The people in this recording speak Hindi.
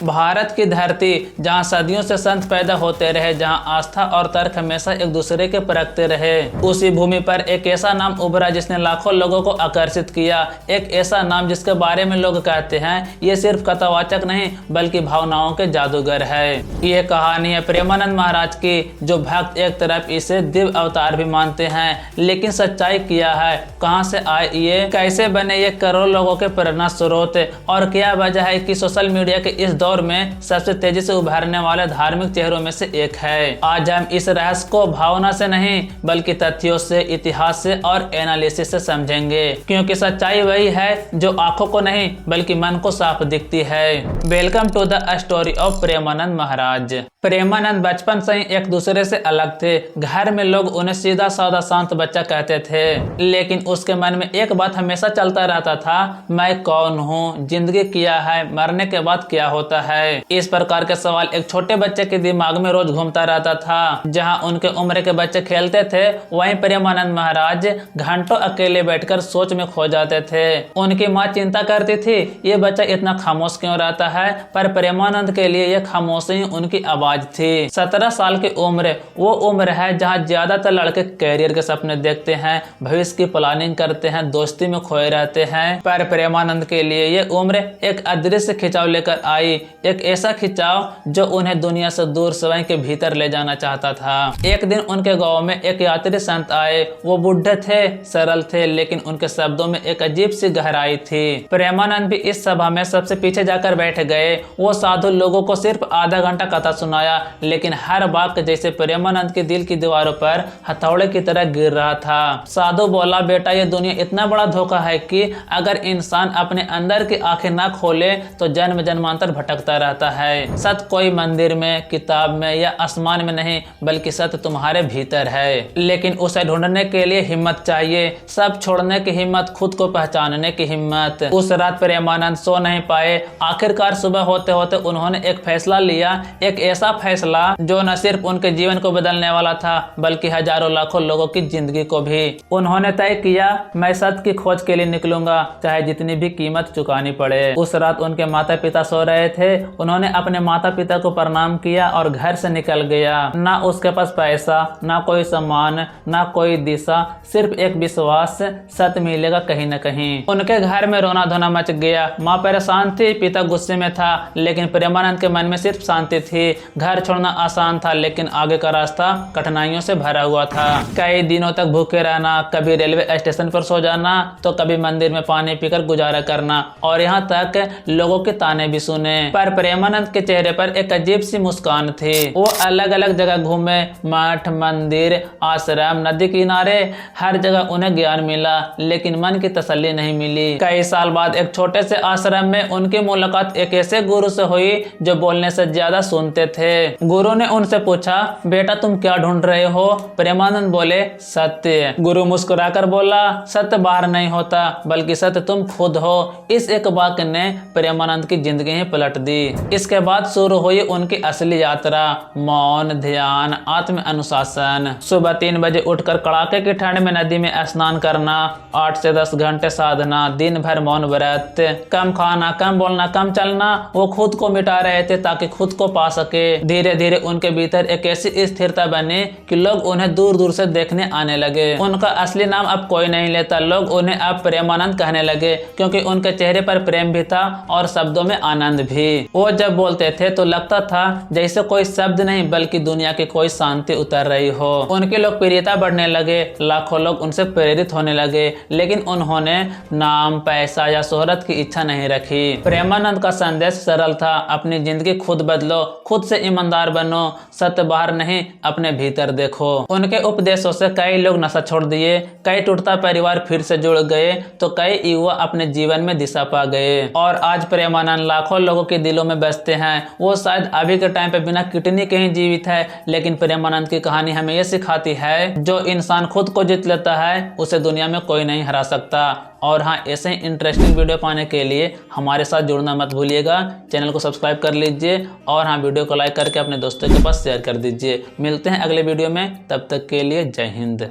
भारत की धरती जहां सदियों से संत पैदा होते रहे, जहां आस्था और तर्क हमेशा एक दूसरे के परखते रहे, उसी भूमि पर एक ऐसा नाम उभरा जिसने लाखों लोगों को आकर्षित किया। एक ऐसा नाम जिसके बारे में लोग कहते हैं ये सिर्फ कथावाचक नहीं बल्कि भावनाओं के जादूगर है। ये कहानी है प्रेमानंद महाराज की, जो भक्त एक तरफ इसे दिव्य अवतार भी मानते हैं, लेकिन सच्चाई क्या है, कहां से आए ये, कैसे बने ये करोड़ों लोगों के प्रेरणा स्रोत, और क्या वजह है कि सोशल मीडिया के इस दौर में सबसे तेजी से उभरने वाले धार्मिक चेहरों में से एक है। आज हम इस रहस्य को भावना से नहीं बल्कि तथ्यों से, इतिहास से और एनालिसिस से समझेंगे, क्योंकि सच्चाई वही है जो आंखों को नहीं बल्कि मन को साफ दिखती है। Welcome to the story of Premanand Maharaj. Premanand बचपन से ही एक दूसरे से अलग थे। घर में लोग उन्हें सीधा साधा शांत बच्चा कहते थे, लेकिन उसके मन में एक बात हमेशा चलता रहता था, मैं कौन हूँ, जिंदगी क्या है, मरने के बाद क्या होता है। इस प्रकार के सवाल एक छोटे बच्चे के दिमाग में रोज घूमता रहता था। जहाँ उनके उम्र के बच्चे खेलते थे, वहीं प्रेमानंद महाराज घंटों अकेले बैठकर सोच में खो जाते थे। उनकी माँ चिंता करती थी ये बच्चा इतना खामोश क्यों रहता है, पर प्रेमानंद के लिए यह खामोशी उनकी आवाज थी। 17 साल की उम्र वो उम्र है जहाँ ज्यादातर लड़के कैरियर के सपने देखते हैं, भविष्य की प्लानिंग करते हैं, दोस्ती में खोए रहते हैं। पर प्रेमानंद के लिए ये उम्र एक अदृश्य खिंचाव लेकर आई, एक ऐसा खिंचाव जो उन्हें दुनिया से दूर स्वयं के भीतर ले जाना चाहता था। एक दिन उनके गांव में एक यात्री संत आए। वो बुढ़े थे, सरल थे, लेकिन उनके शब्दों में एक अजीब सी गहराई थी। प्रेमानंद भी इस सभा में सबसे पीछे जाकर बैठ गए। वो साधु लोगों को सिर्फ आधा घंटा कथा सुनाया, लेकिन हर वाक्य जैसे प्रेमानंद के दिल की दीवारों पर हथौड़े की तरह गिर रहा था। साधु बोला, बेटा ये दुनिया इतना बड़ा धोखा है कि अगर इंसान अपने अंदर की आंखें ना खोले तो जन्म जन्मांतर भटकता रहता है। सत्य कोई मंदिर में, किताब में या आसमान में नहीं बल्कि सत्य तुम्हारे भीतर है, लेकिन उसे ढूंढने के लिए हिम्मत चाहिए, सब छोड़ने की हिम्मत, खुद को पहचानने की हिम्मत। उस रात प्रेमानंद सो नहीं पाए। आखिरकार सुबह होते होते उन्होंने एक फैसला लिया, एक ऐसा फैसला जो न सिर्फ उनके जीवन को बदलने वाला था बल्कि हजारों लाखों लोगों की जिंदगी को भी। उन्होंने तय किया, मैं सत्य की खोज के लिए निकलूंगा, चाहे जितनी भी कीमत चुकानी पड़े। उस रात उनके माता पिता सो रहे थे। उन्होंने अपने माता पिता को प्रणाम किया और घर से निकल गया। ना उसके पास पैसा, ना कोई सम्मान, ना कोई दिशा, सिर्फ एक विश्वास, सत्य मिलेगा कहीं न कहीं। उनके घर में रोना धोना मच गया। माँ परेशान थी, पिता गुस्से में था, लेकिन प्रेमानंद के मन में सिर्फ शांति थी। घर छोड़ना आसान था, लेकिन आगे का रास्ता कठिनाइयों से भरा हुआ था। कई दिनों तक भूखे रहना, कभी रेलवे स्टेशन पर सो जाना तो कभी मंदिर में पानी पीकर गुजारा करना, और यहाँ तक लोगों के ताने भी सुने। पर प्रेमानंद के चेहरे पर एक अजीब सी मुस्कान थी। वो अलग अलग जगह घूमे, मठ, मंदिर, आश्रम, नदी किनारे, हर जगह उन्हें ज्ञान मिला, लेकिन मन की तसल्ली नहीं मिली। कई साल बाद एक छोटे से आश्रम में उनकी मुलाकात एक ऐसे गुरु से हुई जो बोलने से ज्यादा सुनते थे। गुरु ने उनसे पूछा, बेटा तुम क्या ढूंढ रहे हो? प्रेमानंद बोले, सत्य। गुरु मुस्कुराकर बोला, सत्य बाहर नहीं होता बल्कि सत्य तुम खुद हो। इस एक वाक्य ने प्रेमानंद की जिंदगी ही पलट दी। इसके बाद शुरू हुई उनकी असली यात्रा, मौन, ध्यान, आत्म अनुशासन। सुबह 3 बजे उठकर कड़ाके की ठंड में नदी में स्नान करना, 8 से 10 घंटे साधना, दिन भर मौन व्रत, कम खाना, कम बोलना, कम चलना। वो खुद को मिटा रहे थे ताकि खुद को पा सके। धीरे धीरे उनके भीतर एक ऐसी स्थिरता बनी कि लोग उन्हें दूर दूर से देखने आने लगे। उनका असली नाम अब कोई नहीं लेता, लोग उन्हें अब प्रेमानंद कहने लगे, क्योंकि उनके चेहरे पर प्रेम भी था और शब्दों में आनंद भी। वो जब बोलते थे तो लगता था जैसे कोई शब्द नहीं बल्कि दुनिया की कोई शांति उतर रही हो। उनकी लोकप्रियता बढ़ने लगे, लाखों लोग उनसे प्रेरित होने लगे, लेकिन उन्होंने नाम, पैसा या शोहरत की इच्छा नहीं रखी। प्रेमानंद का संदेश सरल था, अपनी जिंदगी खुद बदलो, खुद से ईमानदार बनो, सत्य बाहर नहीं अपने भीतर देखो। उनके उपदेशों से कई लोग नशा छोड़ दिए, कई टूटता परिवार फिर से जुड़ गए, तो कई युवा अपने जीवन में दिशा पा गए। और आज प्रेमानंद लाखों लोगों के दिलों में बसते हैं। वो शायद अभी के टाइम पे बिना किडनी के ही जीवित है, लेकिन प्रेमानंद की कहानी हमें ये सिखाती है, जो इंसान खुद को जीत लेता है उसे दुनिया में कोई नहीं हरा सकता। और हाँ, ऐसे ही इंटरेस्टिंग वीडियो पाने के लिए हमारे साथ जुड़ना मत भूलिएगा। चैनल को सब्सक्राइब कर लीजिए और हाँ, वीडियो को लाइक करके अपने दोस्तों के पास शेयर कर दीजिए। मिलते हैं अगले वीडियो में, तब तक के लिए जय हिंद।